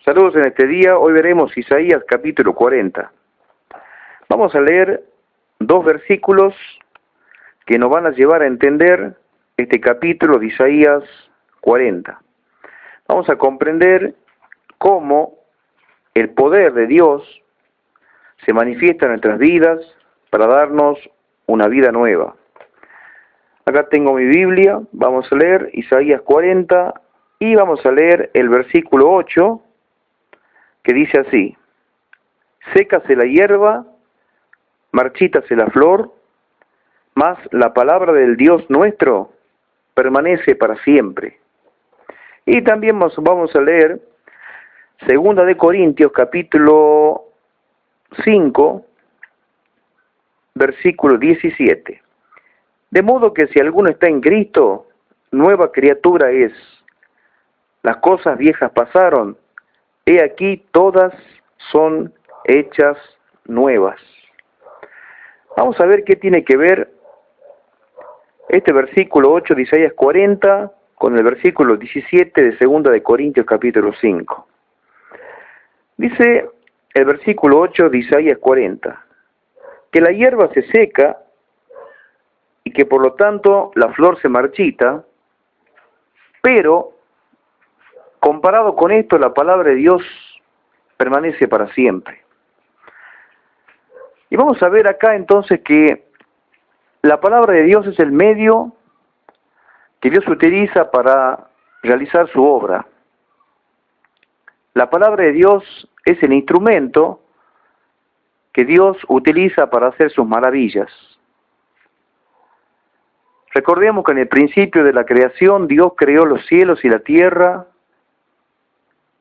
Saludos en este día. Hoy veremos Isaías capítulo 40. Vamos a leer dos versículos que nos van a llevar a entender este capítulo de Isaías 40. Vamos a comprender cómo el poder de Dios se manifiesta en nuestras vidas para darnos una vida nueva. Acá tengo mi Biblia, vamos a leer Isaías 40 y vamos a leer el versículo 8 que dice así: sécase la hierba, marchítase la flor, mas la palabra del Dios nuestro permanece para siempre. Y también vamos a leer Segunda de Corintios capítulo 5, versículo 17. De modo que si alguno está en Cristo, nueva criatura es. Las cosas viejas pasaron, he aquí todas son hechas nuevas. Vamos a ver qué tiene que ver este versículo 8 de Isaías 40 con el versículo 17 de Segunda de Corintios capítulo 5. Dice el versículo 8 de Isaías 40, que la hierba se seca y que por lo tanto la flor se marchita, pero comparado con esto la palabra de Dios permanece para siempre. Y vamos a ver acá entonces que la palabra de Dios es el medio que Dios utiliza para realizar su obra. La palabra de Dios es el instrumento que Dios utiliza para hacer sus maravillas. Recordemos que en el principio de la creación Dios creó los cielos y la tierra,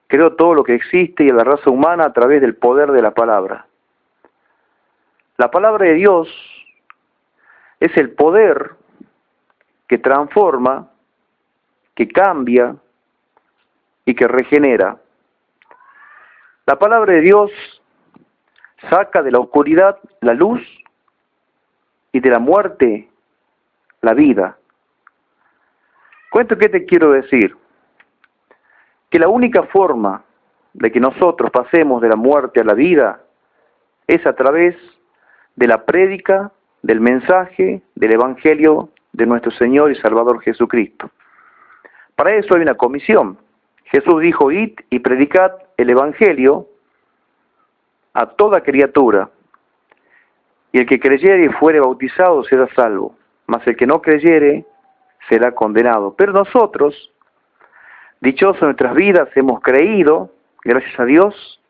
creó todo lo que existe y a la raza humana a través del poder de la palabra. La palabra de Dios es el poder que transforma, que cambia y que regenera. La palabra de Dios saca de la oscuridad la luz y de la muerte la vida. ¿Qué te quiero decir? Que la única forma de que nosotros pasemos de la muerte a la vida es a través de la prédica, del mensaje, del Evangelio de nuestro Señor y Salvador Jesucristo. Para eso hay una comisión. Jesús dijo: id y predicad el Evangelio a toda criatura, y el que creyere y fuere bautizado será salvo, mas el que no creyere será condenado. Pero nosotros, dichosos en nuestras vidas, hemos creído, gracias a Dios,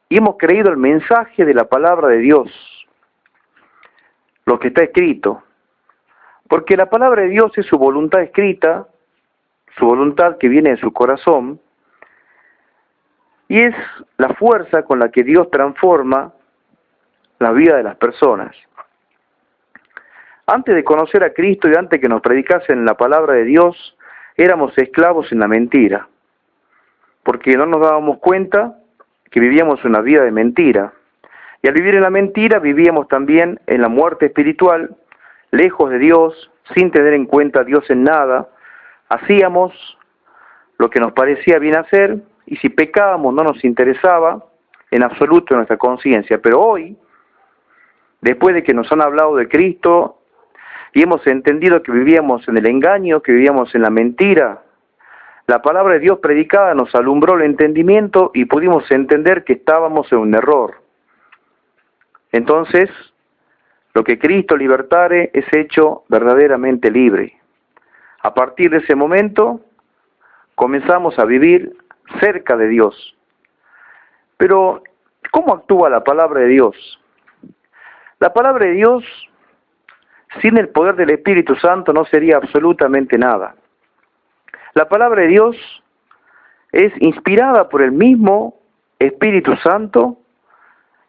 y hemos creído el mensaje de la palabra de Dios, lo que está escrito, porque la palabra de Dios es su voluntad escrita, su voluntad que viene de su corazón, y es la fuerza con la que Dios transforma la vida de las personas. Antes de conocer a Cristo y antes que nos predicasen la palabra de Dios, éramos esclavos en la mentira, porque no nos dábamos cuenta que vivíamos una vida de mentira. Y al vivir en la mentira vivíamos también en la muerte espiritual, lejos de Dios, sin tener en cuenta a Dios en nada. Hacíamos lo que nos parecía bien hacer, y si pecábamos no nos interesaba en absoluto nuestra conciencia. Pero hoy, después de que nos han hablado de Cristo y hemos entendido que vivíamos en el engaño, que vivíamos en la mentira, la palabra de Dios predicada nos alumbró el entendimiento y pudimos entender que estábamos en un error. Entonces, lo que Cristo libertare es hecho verdaderamente libre. A partir de ese momento, comenzamos a vivir cerca de Dios. Pero, ¿cómo actúa la palabra de Dios? La palabra de Dios, sin el poder del Espíritu Santo, no sería absolutamente nada. La palabra de Dios es inspirada por el mismo Espíritu Santo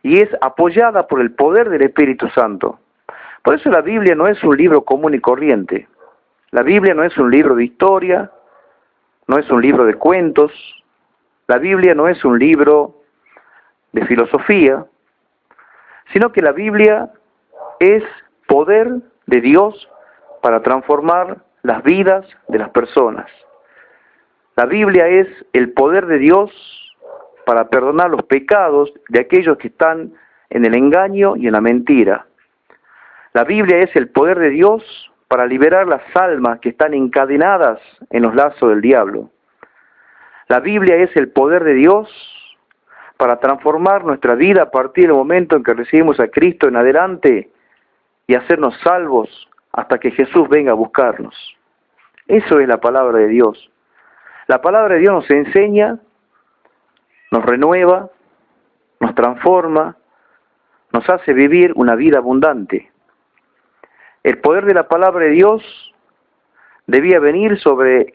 y es apoyada por el poder del Espíritu Santo. Por eso la Biblia no es un libro común y corriente. La Biblia no es un libro de historia, no es un libro de cuentos. La Biblia no es un libro de filosofía, sino que la Biblia es poder de Dios para transformar las vidas de las personas. La Biblia es el poder de Dios para perdonar los pecados de aquellos que están en el engaño y en la mentira. La Biblia es el poder de Dios para liberar las almas que están encadenadas en los lazos del diablo. La Biblia es el poder de Dios para transformar nuestra vida a partir del momento en que recibimos a Cristo en adelante y hacernos salvos hasta que Jesús venga a buscarnos. Eso es la palabra de Dios. La palabra de Dios nos enseña, nos renueva, nos transforma, nos hace vivir una vida abundante. El poder de la palabra de Dios debía venir sobre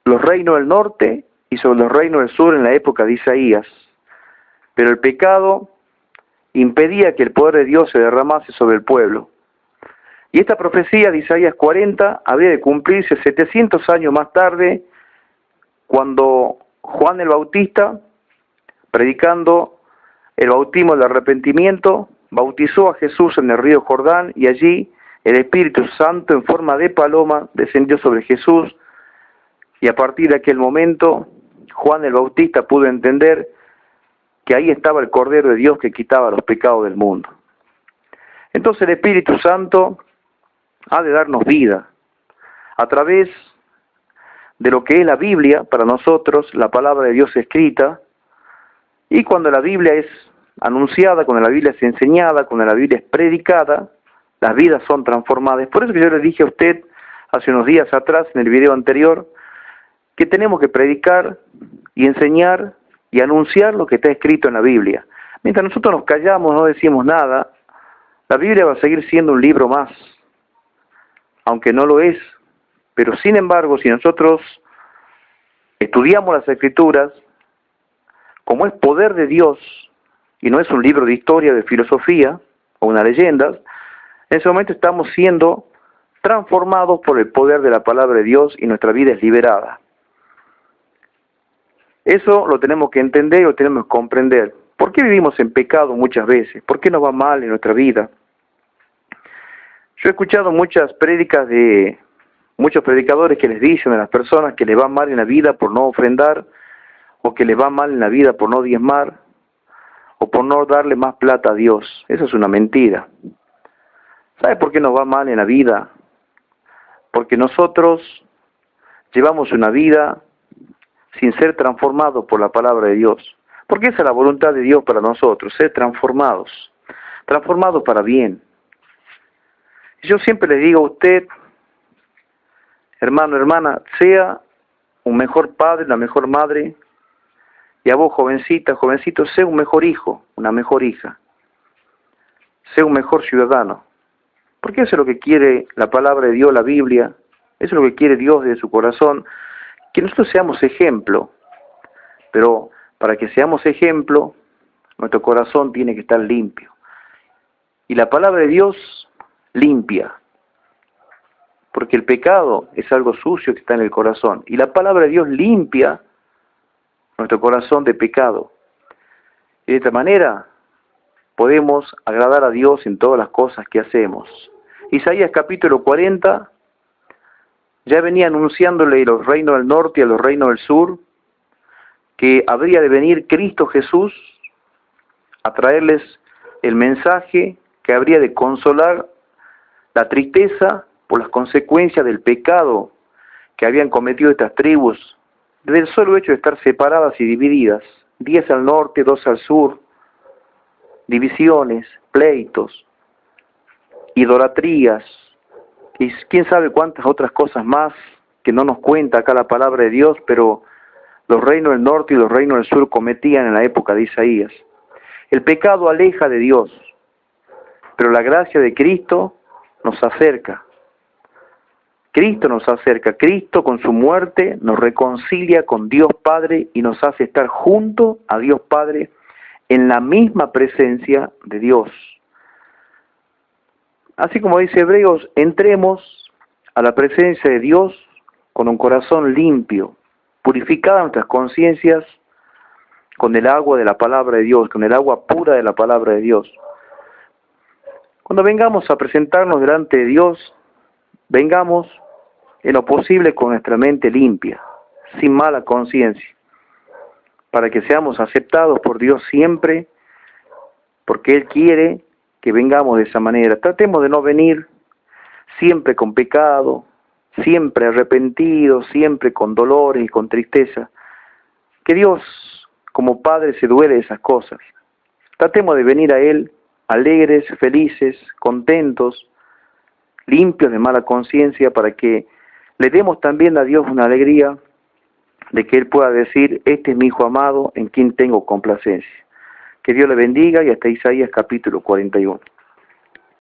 los reinos del norte y sobre los reinos del sur en la época de Isaías. Pero el pecado impedía que el poder de Dios se derramase sobre el pueblo. Y esta profecía de Isaías 40 habría de cumplirse 700 años más tarde, cuando Juan el Bautista, predicando el bautismo del arrepentimiento, bautizó a Jesús en el río Jordán, y allí el Espíritu Santo en forma de paloma descendió sobre Jesús, y a partir de aquel momento Juan el Bautista pudo entender que ahí estaba el Cordero de Dios que quitaba los pecados del mundo. Entonces el Espíritu Santo ha de darnos vida a través de lo que es la Biblia para nosotros, la palabra de Dios escrita, y cuando la Biblia es anunciada, cuando la Biblia es enseñada, cuando la Biblia es predicada, las vidas son transformadas. Por eso que yo le dije a usted hace unos días atrás, en el video anterior, que tenemos que predicar y enseñar y anunciar lo que está escrito en la Biblia. Mientras nosotros nos callamos, no decimos nada, la Biblia va a seguir siendo un libro más, aunque no lo es. Pero sin embargo, si nosotros estudiamos las Escrituras, como es poder de Dios, y no es un libro de historia, de filosofía, o una leyenda, en ese momento estamos siendo transformados por el poder de la palabra de Dios y nuestra vida es liberada. Eso lo tenemos que entender y lo tenemos que comprender. ¿Por qué vivimos en pecado muchas veces? ¿Por qué nos va mal en nuestra vida? Yo he escuchado muchas prédicas de muchos predicadores que les dicen a las personas que les va mal en la vida por no ofrendar, o que les va mal en la vida por no diezmar, o por no darle más plata a Dios. Eso es una mentira. ¿Sabe por qué nos va mal en la vida? Porque nosotros llevamos una vida sin ser transformados por la palabra de Dios. Porque esa es la voluntad de Dios para nosotros, ser transformados para bien. Yo siempre le digo a usted, hermano, hermana, sea un mejor padre, una mejor madre, y a vos, jovencita, jovencito, sea un mejor hijo, una mejor hija, sea un mejor ciudadano. Porque eso es lo que quiere la palabra de Dios, la Biblia, eso es lo que quiere Dios de su corazón, que nosotros seamos ejemplo. Pero para que seamos ejemplo, nuestro corazón tiene que estar limpio. Y la palabra de Dios limpia, porque el pecado es algo sucio que está en el corazón, y la palabra de Dios limpia nuestro corazón de pecado. Y de esta manera podemos agradar a Dios en todas las cosas que hacemos. Isaías capítulo 40 ya venía anunciándole a los reinos del norte y a los reinos del sur que habría de venir Cristo Jesús a traerles el mensaje que habría de consolar la tristeza por las consecuencias del pecado que habían cometido estas tribus, desde el solo hecho de estar separadas y divididas, 10 al norte, 2 al sur, divisiones, pleitos, idolatrías, y quién sabe cuántas otras cosas más que no nos cuenta acá la palabra de Dios, pero los reinos del norte y los reinos del sur cometían en la época de Isaías. El pecado aleja de Dios, pero la gracia de Cristo nos acerca. Cristo nos acerca. Cristo con su muerte nos reconcilia con Dios Padre y nos hace estar junto a Dios Padre en la misma presencia de Dios. Así como dice Hebreos, entremos a la presencia de Dios con un corazón limpio, purificadas nuestras conciencias con el agua de la palabra de Dios, con el agua pura de la palabra de Dios. Cuando vengamos a presentarnos delante de Dios, vengamos en lo posible con nuestra mente limpia, sin mala conciencia. para que seamos aceptados por Dios siempre, porque Él quiere que vengamos de esa manera. Tratemos de no venir siempre con pecado, siempre arrepentidos, siempre con dolores y con tristeza. Que Dios, como Padre, se duele de esas cosas. Tratemos de venir a Él alegres, felices, contentos, limpios de mala conciencia, para que le demos también a Dios una alegría de que Él pueda decir: este es mi Hijo amado en quien tengo complacencia. Que Dios le bendiga, y hasta Isaías capítulo 41.